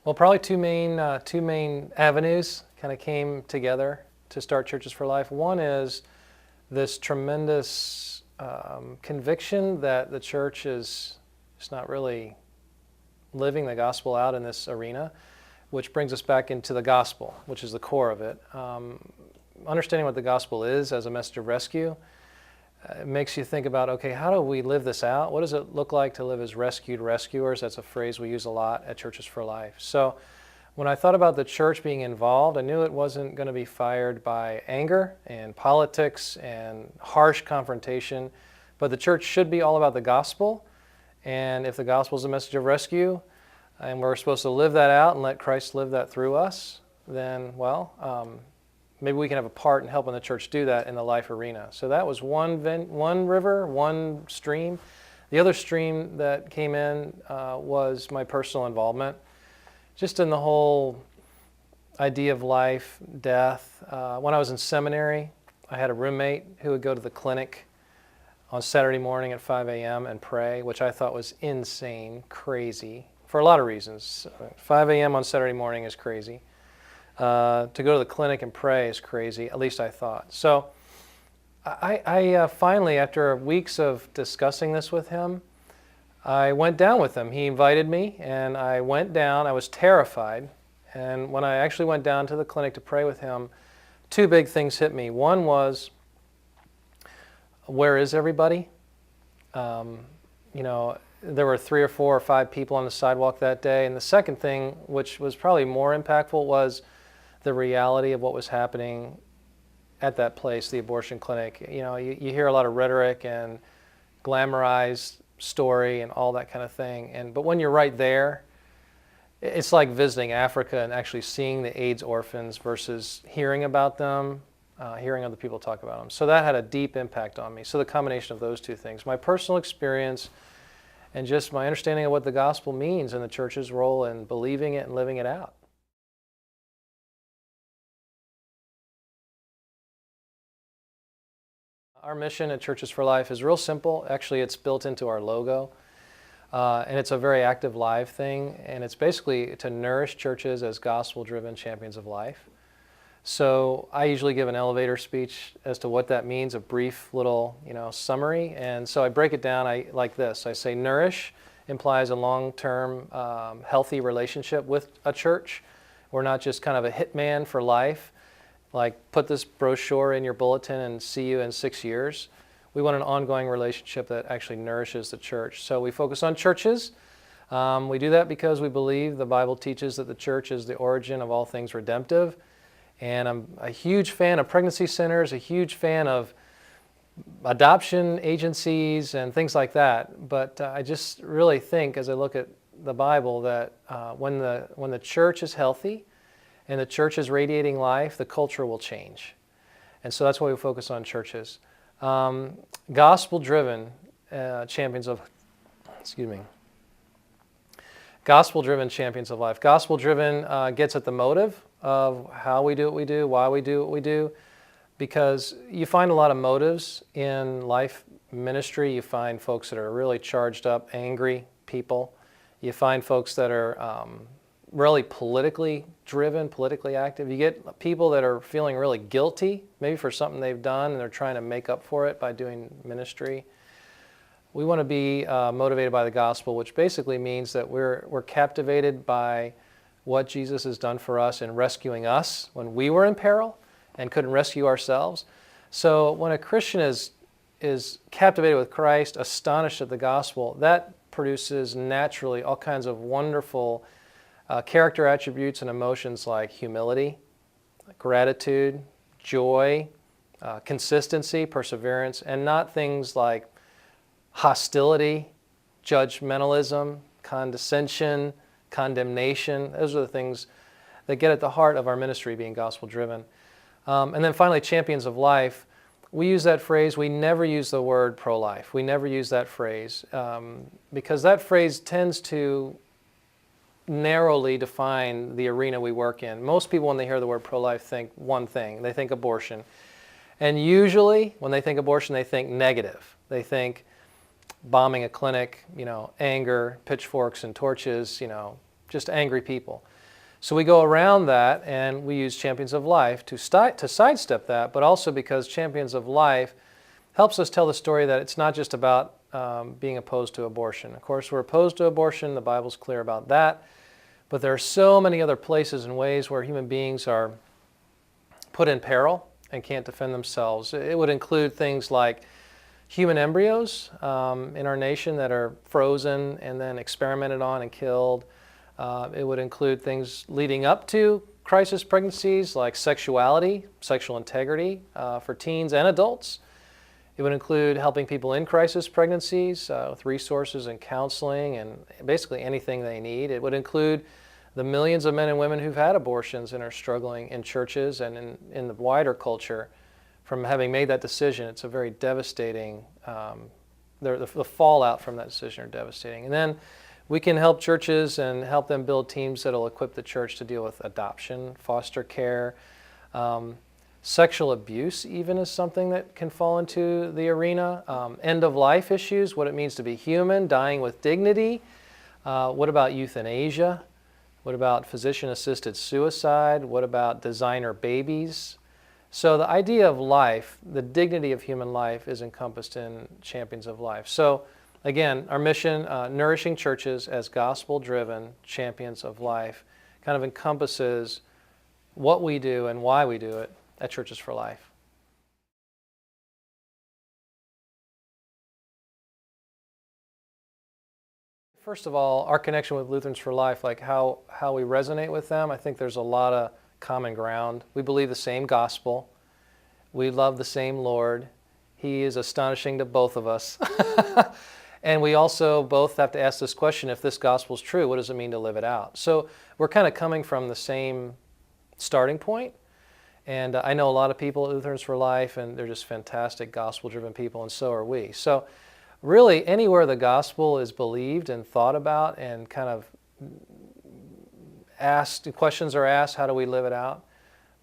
Well, probably two main avenues kind of came together to start Churches for Life. One is this tremendous conviction that the church is just not really living the gospel out in this arena, which brings us back into the gospel, which is the core of it. Understanding what the gospel is as a message of rescue, it makes you think about, okay, how do we live this out? What does it look like to live as rescued rescuers? That's a phrase we use a lot at Churches for Life. So when I thought about the church being involved, I knew it wasn't going to be fired by anger and politics and harsh confrontation, but the church should be all about the gospel. And if the gospel is a message of rescue, and we're supposed to live that out and let Christ live that through us, then, well, maybe we can have a part in helping the church do that in the life arena. So that was one river, one stream. The other stream that came in was my personal involvement, just in the whole idea of life, death. When I was in seminary, I had a roommate who would go to the clinic on Saturday morning at 5 a.m. and pray, which I thought was insane, crazy, for a lot of reasons. 5 a.m. on Saturday morning is crazy. To go to the clinic and pray is crazy, at least I thought. So I finally, after weeks of discussing this with him, I went down with him. He invited me, and I went down. I was terrified. And when I actually went down to the clinic to pray with him, two big things hit me. One was, where is everybody? There were 3 or 4 or 5 people on the sidewalk that day. And the second thing, which was probably more impactful, was the reality of what was happening at that place, the abortion clinic. You hear a lot of rhetoric and glamorized story and all that kind of thing. But when you're right there, it's like visiting Africa and actually seeing the AIDS orphans versus hearing about them, hearing other people talk about them. So that had a deep impact on me. So the combination of those two things, my personal experience and just my understanding of what the gospel means and the church's role in believing it and living it out. Our mission at Churches for Life is real simple. Actually, it's built into our logo, and it's a very active live thing, and it's basically to nourish churches as gospel-driven champions of life. So I usually give an elevator speech as to what that means, a brief little summary, and so I break it down like this. I say nourish implies a long-term healthy relationship with a church. We're not just kind of a hitman for life, like put this brochure in your bulletin and see you in 6 years. We want an ongoing relationship that actually nourishes the church. So we focus on churches. We do that because we believe the Bible teaches that the church is the origin of all things redemptive. And I'm a huge fan of pregnancy centers, a huge fan of adoption agencies and things like that. But I just really think, as I look at the Bible, that when the church is healthy and the church is radiating life, the culture will change. And so that's why we focus on churches. Gospel-driven champions of, Gospel-driven champions of life. Gospel-driven gets at the motive of how we do what we do, why we do what we do, because you find a lot of motives in life ministry. You find folks that are really charged up, angry people. You find folks that are really politically driven, politically active. You get people that are feeling really guilty, maybe for something they've done, and they're trying to make up for it by doing ministry. We want to be motivated by the gospel, which basically means that we're captivated by what Jesus has done for us in rescuing us when we were in peril and couldn't rescue ourselves. So when a Christian is captivated with Christ, astonished at the gospel, that produces naturally all kinds of wonderful character attributes and emotions like humility, gratitude, joy, consistency, perseverance, and not things like hostility, judgmentalism, condescension, condemnation. Those are the things that get at the heart of our ministry being gospel-driven. And then finally, champions of life. We use that phrase. We never use the word pro-life. We never use that phrase because that phrase tends to narrowly define the arena we work in. Most people, when they hear the word pro-life, think one thing. They think abortion. And usually, when they think abortion, they think negative. They think bombing a clinic, anger, pitchforks and torches, just angry people. So we go around that and we use Champions of Life to sidestep that, but also because Champions of Life helps us tell the story that it's not just about being opposed to abortion. Of course, we're opposed to abortion. The Bible's clear about that. But there are so many other places and ways where human beings are put in peril and can't defend themselves. It would include things like human embryos in our nation that are frozen and then experimented on and killed. It would include things leading up to crisis pregnancies like sexuality, sexual integrity for teens and adults. It would include helping people in crisis pregnancies with resources and counseling and basically anything they need. It would include the millions of men and women who've had abortions and are struggling in churches and in the wider culture from having made that decision. It's a very devastating, the fallout from that decision are devastating. And then we can help churches and help them build teams that will equip the church to deal with adoption, foster care. Sexual abuse even is something that can fall into the arena. End-of-life issues, what it means to be human, dying with dignity. What about euthanasia? What about physician-assisted suicide? What about designer babies? So the idea of life, the dignity of human life, is encompassed in Champions of Life. So again, our mission, nourishing churches as gospel-driven champions of life, kind of encompasses what we do and why we do it at Churches for Life. First of all, our connection with Lutherans for Life, like how we resonate with them, I think there's a lot of common ground. We believe the same gospel. We love the same Lord. He is astonishing to both of us. And we also both have to ask this question, if this gospel is true, what does it mean to live it out? So we're kind of coming from the same starting point. And I know a lot of people at Lutherans for Life, and they're just fantastic gospel-driven people, and so are we. So really, anywhere the gospel is believed and thought about and kind of asked, questions are asked, how do we live it out?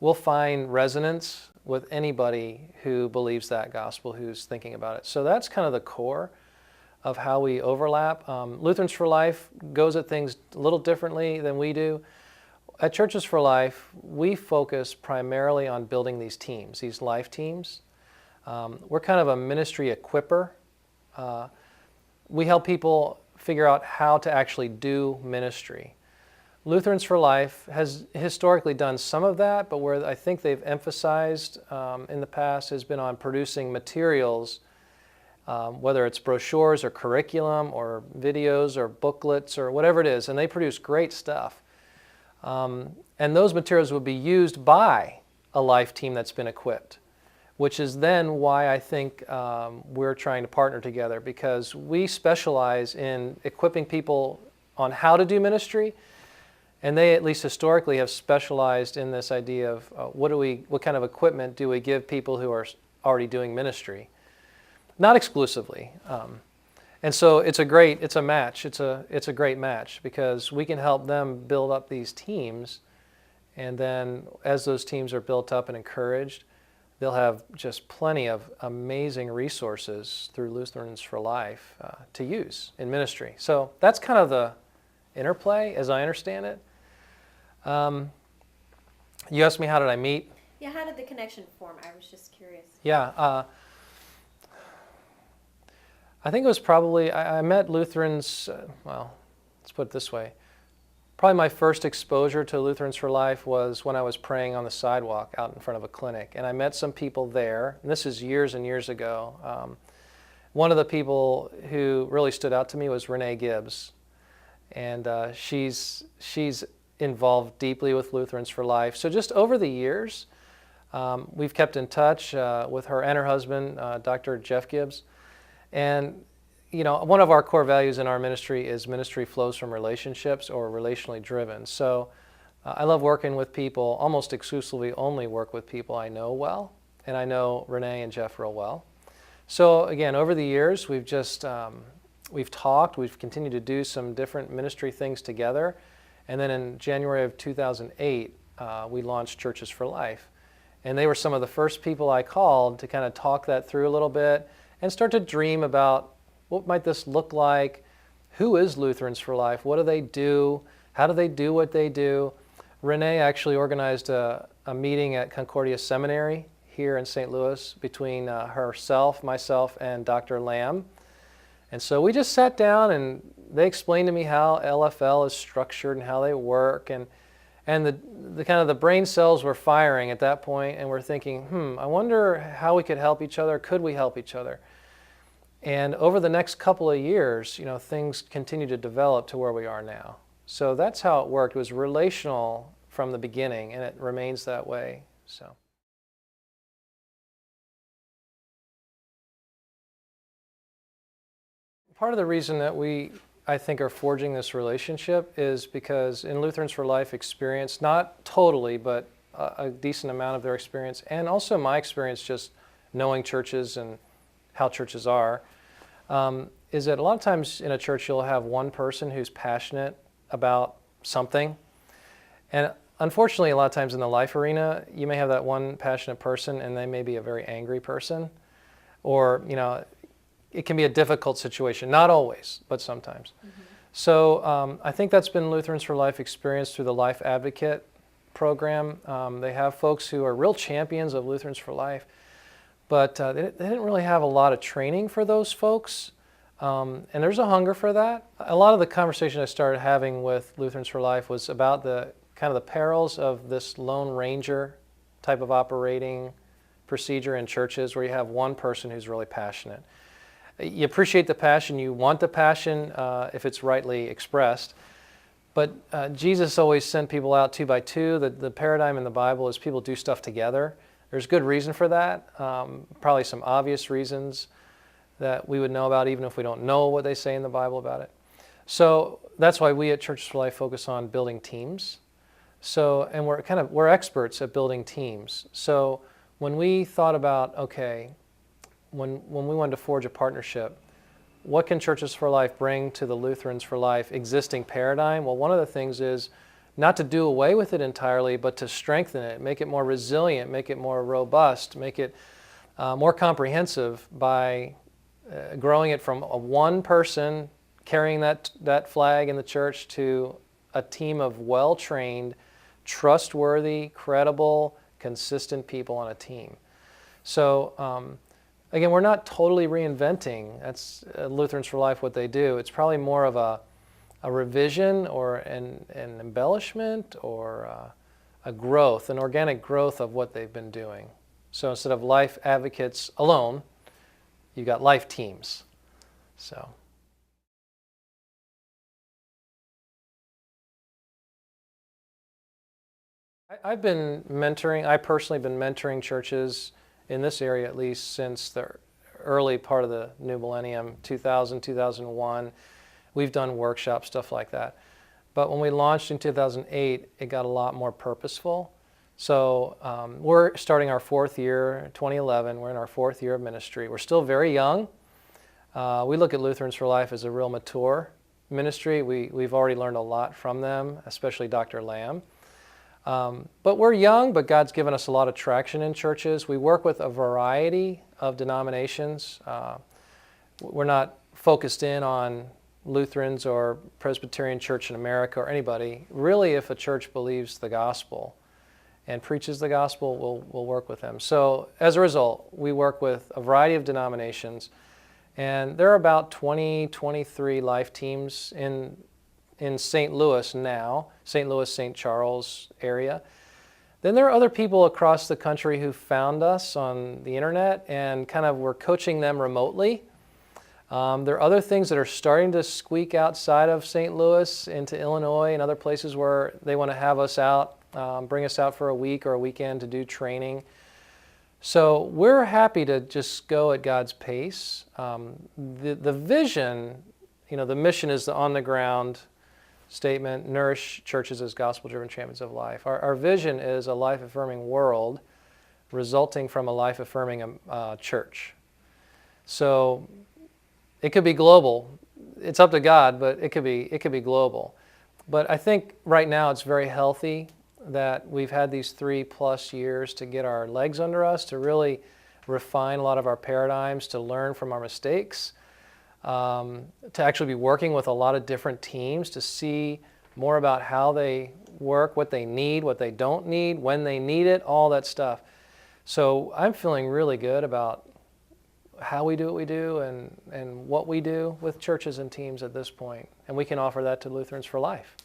We'll find resonance with anybody who believes that gospel, who's thinking about it. So that's kind of the core of how we overlap. Lutherans for Life goes at things a little differently than we do. At Churches for Life, we focus primarily on building these teams, these life teams. We're kind of a ministry equipper. We help people figure out how to actually do ministry. Lutherans for Life has historically done some of that, but where I think they've emphasized in the past has been on producing materials, whether it's brochures or curriculum or videos or booklets or whatever it is, and they produce great stuff. And those materials would be used by a life team that's been equipped, which is then why I think we're trying to partner together, because we specialize in equipping people on how to do ministry, and they, at least historically, have specialized in this idea of what kind of equipment do we give people who are already doing ministry. Not exclusively. And so it's a match. It's a great match, because we can help them build up these teams, and then as those teams are built up and encouraged, they'll have just plenty of amazing resources through Lutherans for Life to use in ministry. So that's kind of the interplay as I understand it. You asked me, how did I meet? Yeah, how did the connection form? I was just curious. Yeah. I think it was probably, I met Lutherans, well, let's put it this way. Probably my first exposure to Lutherans for Life was when I was praying on the sidewalk out in front of a clinic. And I met some people there, and this is years and years ago. One of the people who really stood out to me was Renee Gibbs. And she's involved deeply with Lutherans for Life. So just over the years, we've kept in touch with her and her husband, Dr. Jeff Gibbs. And, you know, one of our core values in our ministry is ministry flows from relationships or relationally driven. So I love working with people, almost exclusively only work with people I know well, and I know Renee and Jeff real well. So again, over the years, we've just, we've talked, we've continued to do some different ministry things together. And then in January of 2008, we launched Churches for Life. And they were some of the first people I called to kind of talk that through a little bit and start to dream about what might this look like, who is Lutherans for Life, what do they do, how do they do what they do. Renee actually organized a meeting at Concordia Seminary here in St. Louis between herself, myself, and Dr. Lamb. And so we just sat down and they explained to me how LFL is structured and how they work, and the kind of the brain cells were firing at that point, and we're thinking, I wonder how we could help each other. Could we help each other? And over the next couple of years, things continue to develop to where we are now. So that's how it worked. It was relational from the beginning, and it remains that way. So. Part of the reason that we, I think, are forging this relationship is because in Lutherans for Life experience, not totally, but a decent amount of their experience, and also my experience just knowing churches and how churches are, is that a lot of times in a church you'll have one person who's passionate about something. And unfortunately, a lot of times in the life arena, you may have that one passionate person and they may be a very angry person. Or, it can be a difficult situation. Not always, but sometimes. Mm-hmm. So I think that's been Lutherans for Life experience through the Life Advocate program. They have folks who are real champions of Lutherans for Life, but they didn't really have a lot of training for those folks. And there's a hunger for that. A lot of the conversation I started having with Lutherans for Life was about the kind of the perils of this Lone Ranger type of operating procedure in churches where you have one person who's really passionate. You appreciate the passion, you want the passion if it's rightly expressed, but Jesus always sent people out two by two. The paradigm in the Bible is people do stuff together. There's good reason for that, probably some obvious reasons that we would know about even if we don't know what they say in the Bible about it. So that's why we at Churches for Life focus on building teams. So, and we're experts at building teams. So when we thought about, okay, when we wanted to forge a partnership, what can Churches for Life bring to the Lutherans for Life existing paradigm? Well, one of the things is not to do away with it entirely, but to strengthen it, make it more resilient, make it more robust, make it more comprehensive by growing it from a one person carrying that flag in the church to a team of well-trained, trustworthy, credible, consistent people on a team. So again, we're not totally reinventing. That's Lutherans for Life, what they do. It's probably more of a revision or an embellishment or a growth, an organic growth of what they've been doing. So instead of life advocates alone, you've got life teams. So. I've been mentoring, I personally been mentoring churches in this area at least since the early part of the new millennium, 2000, 2001. We've done workshops, stuff like that. But when we launched in 2008, it got a lot more purposeful. So we're starting our fourth year, 2011, we're in our fourth year of ministry. We're still very young. We look at Lutherans for Life as a real mature ministry. We've already learned a lot from them, especially Dr. Lamb. But we're young, but God's given us a lot of traction in churches. We work with a variety of denominations. We're not focused in on Lutherans or Presbyterian Church in America or anybody. Really, if a church believes the gospel and preaches the gospel, we'll work with them. So as a result, we work with a variety of denominations, and there are about 20, 23 life teams in St. Louis now, St. Louis, St. Charles area. Then there are other people across the country who found us on the internet and kind of we're coaching them remotely. There are other things that are starting to squeak outside of St. Louis into Illinois and other places where they want to have us out, bring us out for a week or a weekend to do training. So we're happy to just go at God's pace. The vision, the mission is the on-the-ground statement, nourish churches as gospel-driven champions of life. Our vision is a life-affirming world resulting from a life-affirming church. So it could be global. It's up to God, but it could be global. But I think right now it's very healthy that we've had these 3+ years to get our legs under us, to really refine a lot of our paradigms, to learn from our mistakes, to actually be working with a lot of different teams to see more about how they work, what they need, what they don't need, when they need it, all that stuff. So I'm feeling really good about how we do what we do and what we do with churches and teams at this point. And we can offer that to Lutherans for Life.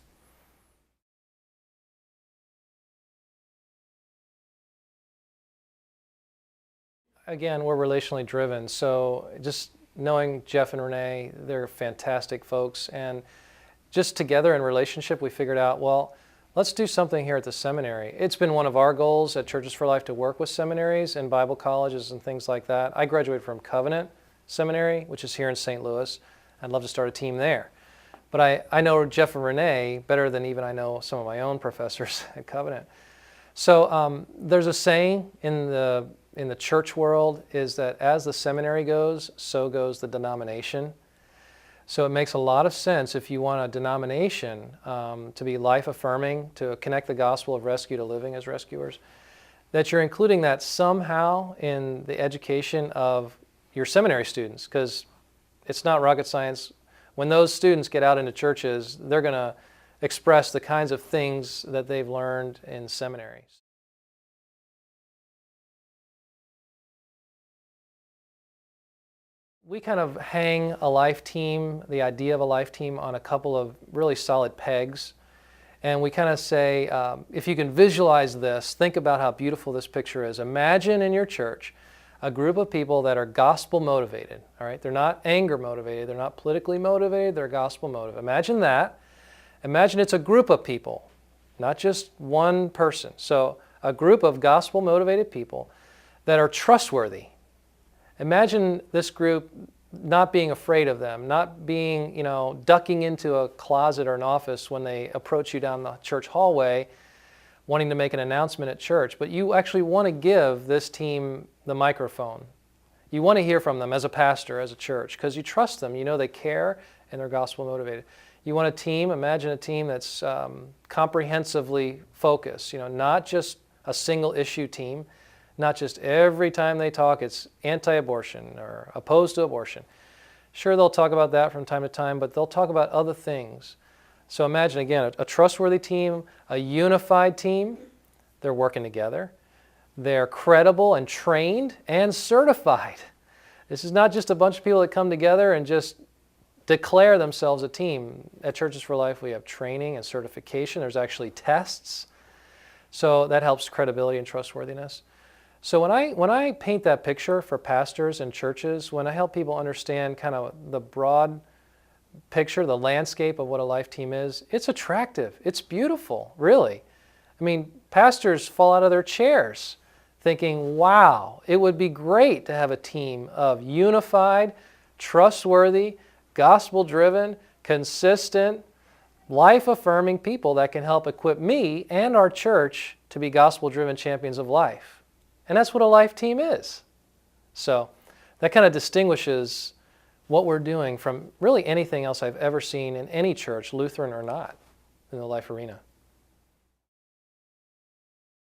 Again, we're relationally driven, so just knowing Jeff and Renee, they're fantastic folks, and just together in relationship, we figured out, well, let's do something here at the seminary. It's been one of our goals at Churches for Life to work with seminaries and Bible colleges and things like that. I graduated from Covenant Seminary, which is here in St. Louis. I'd love to start a team there. But I know Jeff and Renee better than even I know some of my own professors at Covenant. So there's a saying in the church world is that as the seminary goes, so goes the denomination. So it makes a lot of sense if you want a denomination to be life-affirming, to connect the gospel of rescue to living as rescuers, that you're including that somehow in the education of your seminary students, because it's not rocket science. When those students get out into churches, they're going to express the kinds of things that they've learned in seminaries. We kind of hang a life team, the idea of a life team, on a couple of really solid pegs. And we kind of say, if you can visualize this, think about how beautiful this picture is. Imagine in your church a group of people that are gospel motivated. All right? They're not anger motivated. They're not politically motivated. They're gospel motivated. Imagine that. Imagine it's a group of people, not just one person. So a group of gospel motivated people that are trustworthy. Imagine this group not being afraid of them, not being, ducking into a closet or an office when they approach you down the church hallway wanting to make an announcement at church, but you actually want to give this team the microphone. You want to hear from them as a pastor, as a church, because you trust them. You know they care and they're gospel motivated. You want a team, imagine a team that's comprehensively focused, not just a single issue team. Not just every time they talk, it's anti-abortion or opposed to abortion. Sure, they'll talk about that from time to time, but they'll talk about other things. So imagine, again, a trustworthy team, a unified team. They're working together. They're credible and trained and certified. This is not just a bunch of people that come together and just declare themselves a team. At Churches for Life, we have training and certification. There's actually tests. So that helps credibility and trustworthiness. So when I paint that picture for pastors and churches, when I help people understand kind of the broad picture, the landscape of what a life team is, it's attractive. It's beautiful, really. I mean, pastors fall out of their chairs thinking, wow, it would be great to have a team of unified, trustworthy, gospel-driven, consistent, life-affirming people that can help equip me and our church to be gospel-driven champions of life. And that's what a life team is. So that kind of distinguishes what we're doing from really anything else I've ever seen in any church, Lutheran or not, in the life arena.